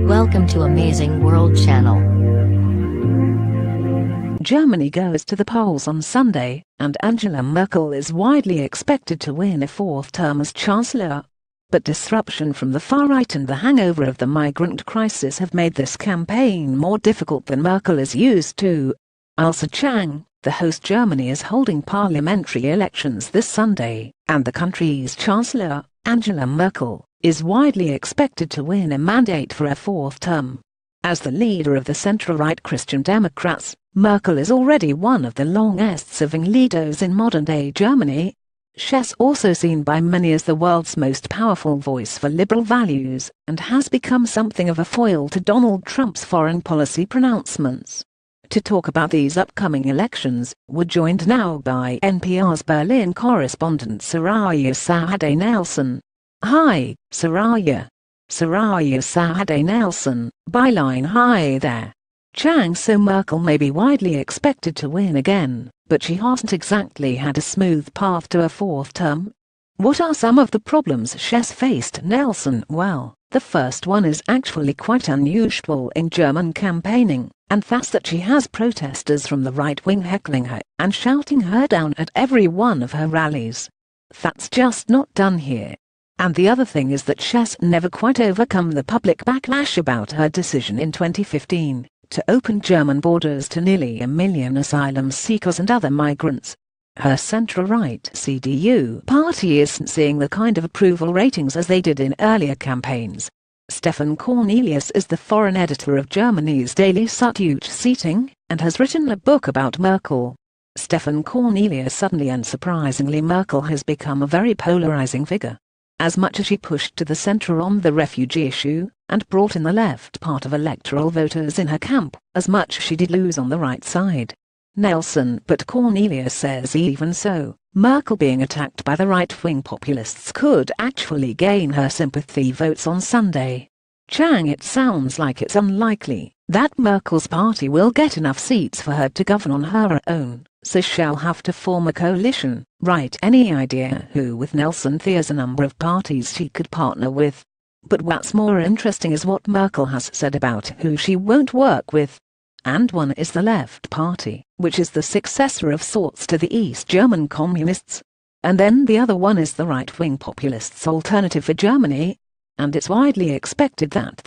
Welcome to Amazing World Channel. Germany goes to the polls on Sunday, and Angela Merkel is widely expected to win a fourth term as Chancellor. But disruption from the far-right and the hangover of the migrant crisis have made this campaign more difficult than Merkel is used to. AILSA CHANG, the host Germany, is holding parliamentary elections this Sunday, and the country's Chancellor, Angela Merkel, is widely expected to win a mandate for a fourth term. As the leader of the centre-right Christian Democrats, Merkel is already one of the longest-serving leaders in modern-day Germany. She's also seen by many as the world's most powerful voice for liberal values, and has become something of a foil to Donald Trump's foreign policy pronouncements. To talk about these upcoming elections, we're joined now by NPR's Berlin correspondent Soraya Sahade Nelson. Hi, Soraya. Soraya Sahade Nelson, byline hi there. Chang. So Merkel may be widely expected to win again, but she hasn't exactly had a smooth path to a fourth term. What are some of the problems she's faced, Nelson? Well, the first one is actually quite unusual in German campaigning, and that's that she has protesters from the right wing heckling her and shouting her down at every one of her rallies. That's just not done here. And the other thing is that she's never quite overcome the public backlash about her decision in 2015 to open German borders to nearly 1 million asylum seekers and other migrants. Her centre-right CDU party isn't seeing the kind of approval ratings as they did in earlier campaigns. Stefan Cornelius is the foreign editor of Germany's daily Süddeutsche and has written a book about Merkel. Stefan Cornelius: suddenly and surprisingly, Merkel has become a very polarizing figure. As much as she pushed to the centre on the refugee issue, and brought in the left part of electoral voters in her camp, as much she did lose on the right side. Nelson: but Cornelius says even so, Merkel being attacked by the right-wing populists could actually gain her sympathy votes on Sunday. Chang: it sounds like it's unlikely that Merkel's party will get enough seats for her to govern on her own, so she'll have to form a coalition. Right, any idea who? With Nelson, there's a number of parties she could partner with. But what's more interesting is what Merkel has said about who she won't work with. And one is the Left Party, which is the successor of sorts to the East German Communists. And then the other one is the right-wing populists' Alternative for Germany. And it's widely expected that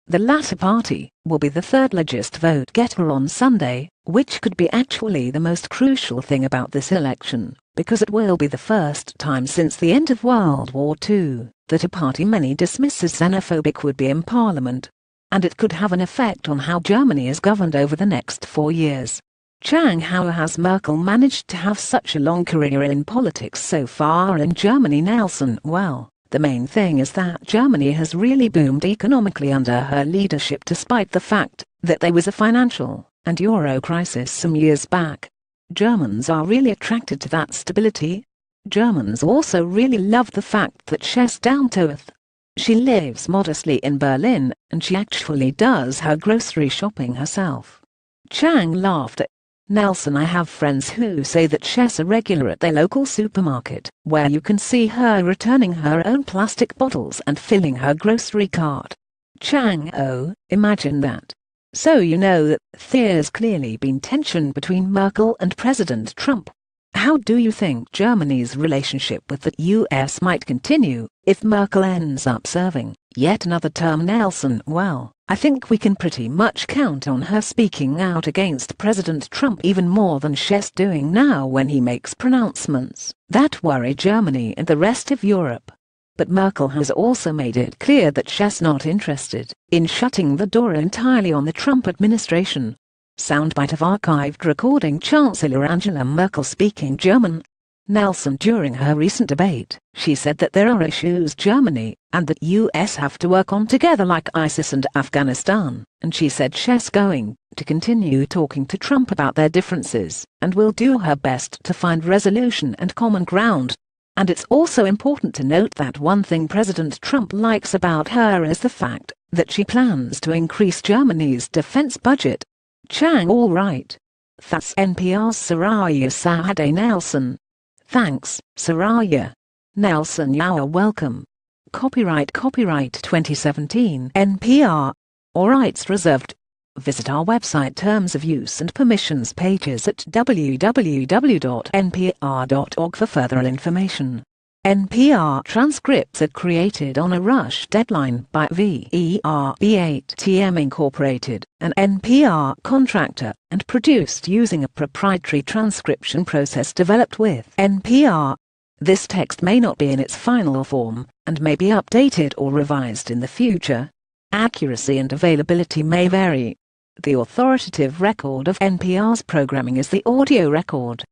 the latter party will be the third largest vote-getter on Sunday, which could be actually the most crucial thing about this election, because it will be the first time since the end of World War II that a party many dismiss as xenophobic would be in parliament. And it could have an effect on how Germany is governed over the next 4 years. Chang: how has Merkel managed to have such a long career in politics so far in Germany? Nelson: well, the main thing is that Germany has really boomed economically under her leadership, despite the fact that there was a financial and euro crisis some years back. Germans are really attracted to that stability. Germans also really love the fact that she's down to earth. She lives modestly in Berlin, and she actually does her grocery shopping herself. Chang laughed. Nelson: I have friends who say that she's a regular at their local supermarket, where you can see her returning her own plastic bottles and filling her grocery cart. Chang: oh, imagine that. So you know that there's clearly been tension between Merkel and President Trump. How do you think Germany's relationship with the US might continue if Merkel ends up serving yet another term? Nelson: well, I think we can pretty much count on her speaking out against President Trump even more than she's doing now when he makes pronouncements that worry Germany and the rest of Europe. But Merkel has also made it clear that she's not interested in shutting the door entirely on the Trump administration. Soundbite of archived recording: Chancellor Angela Merkel speaking German. Nelson: during her recent debate, she said that there are issues Germany and the US have to work on together, like ISIS and Afghanistan, and she said she's going to continue talking to Trump about their differences and will do her best to find resolution and common ground. And it's also important to note that one thing President Trump likes about her is the fact that she plans to increase Germany's defense budget. Chang: all right. That's NPR's Soraya Sahade Nelson. Thanks, Soraya. Nelson: you're welcome. Copyright 2017 NPR. or rights reserved. Visit our website Terms of Use and Permissions pages at www.npr.org for further information. NPR transcripts are created on a rush deadline by VERB8TM Incorporated, an NPR contractor, and produced using a proprietary transcription process developed with NPR. This text may not be in its final form, and may be updated or revised in the future. Accuracy and availability may vary. The authoritative record of NPR's programming is the audio record.